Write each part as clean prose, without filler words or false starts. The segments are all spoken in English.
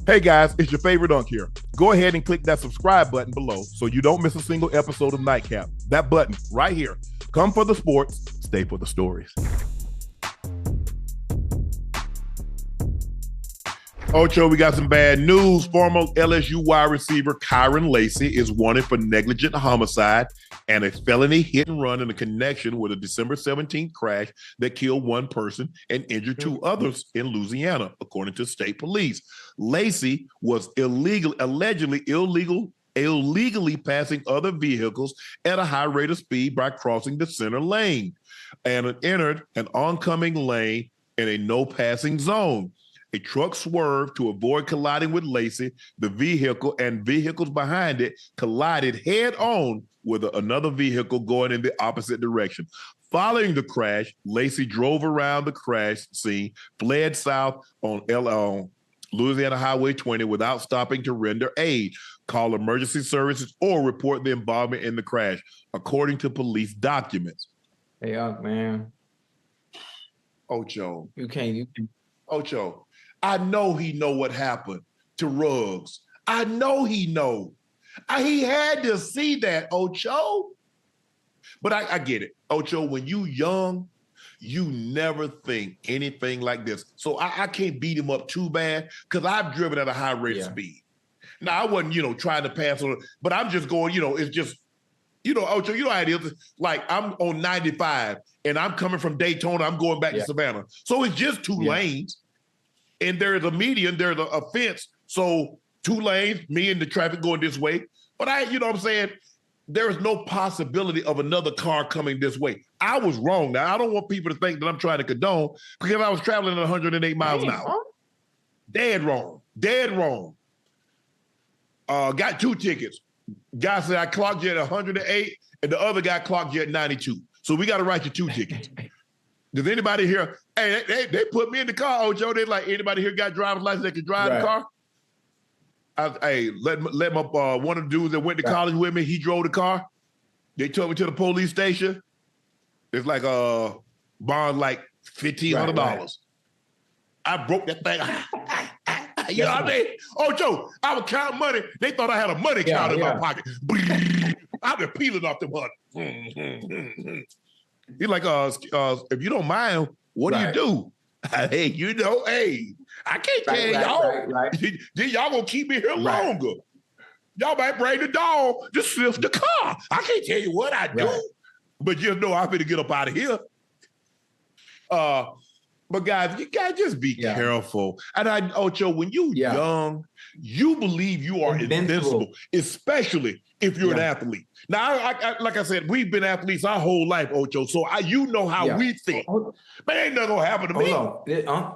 Hey guys, it's your favorite Unk here. Go ahead and click that subscribe button below so you don't miss a single episode of Nightcap. That button right here. Come for the sports, stay for the stories. Ocho, we got some bad news. Former LSU wide receiver Kyren Lacy is wanted for negligent homicide and a felony hit and run in a connection with a December 17th crash that killed one person and injured two others in Louisiana, according to state police. Lacy was allegedly illegally passing other vehicles at a high rate of speed by crossing the center lane and entered an oncoming lane in a no passing zone. A truck swerved to avoid colliding with Lacy. The vehicle and vehicles behind it collided head on with another vehicle going in the opposite direction. Following the crash, Lacy drove around the crash scene, fled south on Louisiana Highway 20 without stopping to render aid, call emergency services, or report the involvement in the crash, according to police documents. Hey, man. Ocho. You can't. Ocho. I know he know what happened to Ruggs. I know he know. He had to see that, Ocho. But I get it. Ocho, when you young, you never think anything like this. So I can't beat him up too bad because I've driven at a high rate of speed. Now, I wasn't, trying to pass on, but I'm just going, it's just, Ocho, you know how it is. Like, I'm on 95 and I'm coming from Daytona. I'm going back to Savannah. So it's just two lanes. And there's a median, there's a fence. So 2 lanes, me and the traffic going this way. But you know what I'm saying? There is no possibility of another car coming this way. I was wrong. Now, I don't want people to think that I'm trying to condone because I was traveling at 108 miles an hour. Dead wrong. Dead wrong. Got 2 tickets. Guy said I clocked you at 108 and the other guy clocked you at 92. So we got to write you 2 tickets. Does anybody here? Hey, they put me in the car, Ojo. They like, anybody here got driver's license that can drive the car? Let my one of the dudes that went to college with me, he drove the car. They took me to the police station. It's like a bond like $1,500. Right. I broke that thing. You know what I mean? Ojo, I was counting money. They thought I had a money counter in my pocket. I've been peeling off them money. He's like, if you don't mind, what do you do? Hey, I can't tell y'all. Then y'all gonna keep me here longer. Y'all might bring the dog to sniff the car. I can't tell you what I do, but just know I'm gonna get up out of here. But guys, you gotta just be careful. And Ocho, when you young, you believe you are invincible, especially if you're an athlete. Now, I like I said, we've been athletes our whole life, Ocho. So how we think. Man, ain't nothing gonna happen to me.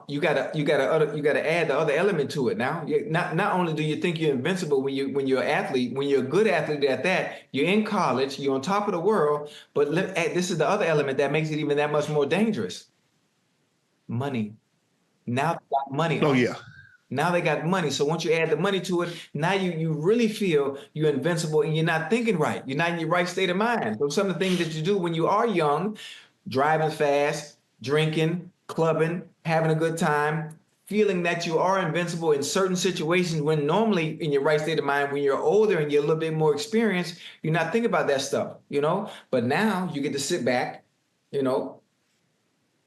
You gotta add the other element to it. Now, not only do you think you're invincible when you're an athlete, when you're a good athlete at that, you're in college, you're on top of the world. But this is the other element that makes it even that much more dangerous. Money. Now they got money. Now they got money. So once you add the money to it, now you really feel you're invincible and you're not thinking right. You're not in your right state of mind. So some of the things that you do when you are young, driving fast, drinking, clubbing, having a good time, feeling that you are invincible in certain situations when normally in your right state of mind, when you're older and you're a little bit more experienced, you're not thinking about that stuff, But now you get to sit back,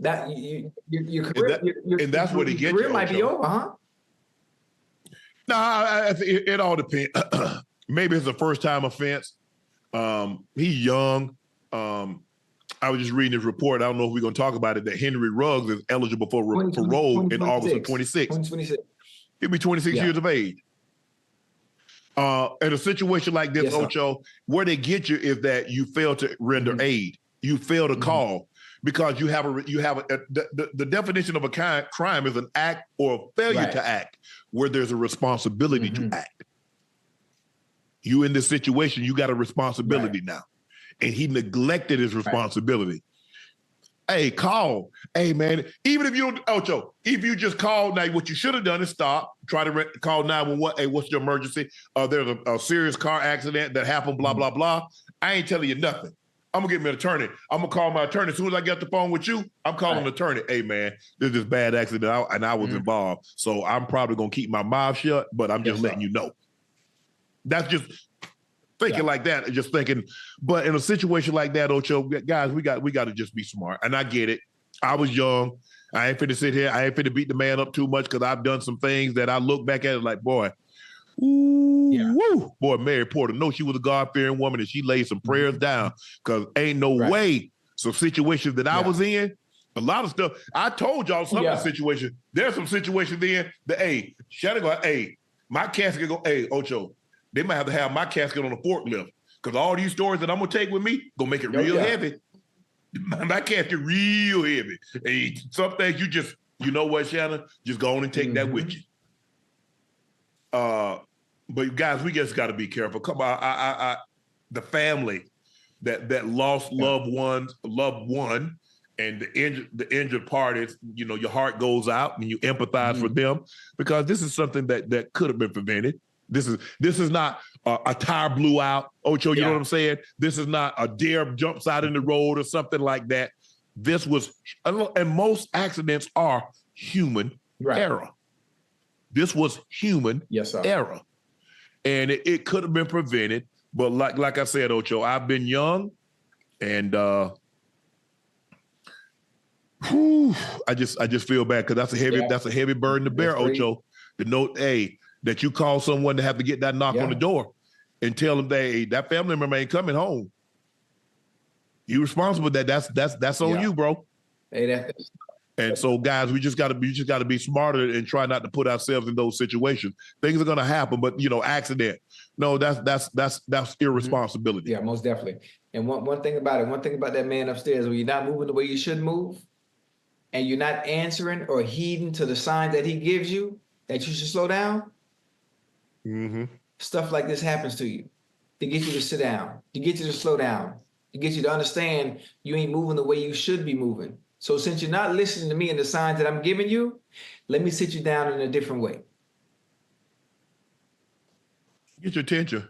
that your career, and that's what it gets. Your career might be over, huh? No, it all depends. Maybe it's a first-time offense. He's young. I was just reading this report. I don't know if we're going to talk about it, that Henry Ruggs is eligible for parole in August of 26. He'll be 26 years of age. In a situation like this, Ocho, where they get you is that you fail to render aid. You fail to call. Because you have the definition of a crime is an act or a failure to act where there's a responsibility to act. You in this situation, you got a responsibility now. And he neglected his responsibility. Hey, call. Hey, man, even if you don't, Ocho, if you just call, now what you should have done is stop, try to call 911. Hey, what's your emergency? There's a serious car accident that happened, blah, blah, blah. I ain't telling you nothing. I'm gonna get me an attorney. I'm gonna call my attorney. As soon as I get the phone with you, I'm calling the attorney. Hey man, there's this bad accident and I was involved. So I'm probably gonna keep my mouth shut, but I'm just letting you know. That's just thinking like that and just thinking. But in a situation like that, Ocho, guys, we got to just be smart. And I get it. I was young. I ain't finna sit here. I ain't finna beat the man up too much because I've done some things that I look back at it like, boy, woo. Boy, Mary Porter, no, she was a God-fearing woman and she laid some prayers down because ain't no way. So situations that I was in, a lot of stuff. I told y'all some of the situations. There's some situations in that, hey, Shannon go, hey, my casket go, hey, Ocho, they might have to have my casket on a forklift because all these stories that I'm going to take with me going to make it real heavy. My casket real heavy. Hey, some things you know what, Shannon? Just go on and take that with you. But guys, we just got to be careful. Come on, the family that lost loved one, and the injured parties. You know, your heart goes out and you empathize for them because this is something that could have been prevented. This is not a tire blew out, Ocho. You know what I'm saying? This is not a deer jumps out in the road or something like that. This was, and most accidents are human error. This was human error. And it could have been prevented. But like I said, Ocho, I've been young and I just feel bad because that's a heavy burden to bear, Ocho. To know, that you call someone to have to get that knock on the door and tell them that family member ain't coming home. You responsible that's on you, bro. And so, guys, we just got to be smarter and try not to put ourselves in those situations. Things are going to happen, but accident. No, that's irresponsibility. Yeah, most definitely. And one thing about that man upstairs, when you're not moving the way you should move, and you're not answering or heeding to the signs that he gives you that you should slow down. Stuff like this happens to you to get you to sit down, to get you to slow down, to get you to understand you ain't moving the way you should be moving. So since you're not listening to me and the signs that I'm giving you, let me sit you down in a different way. Get your attention.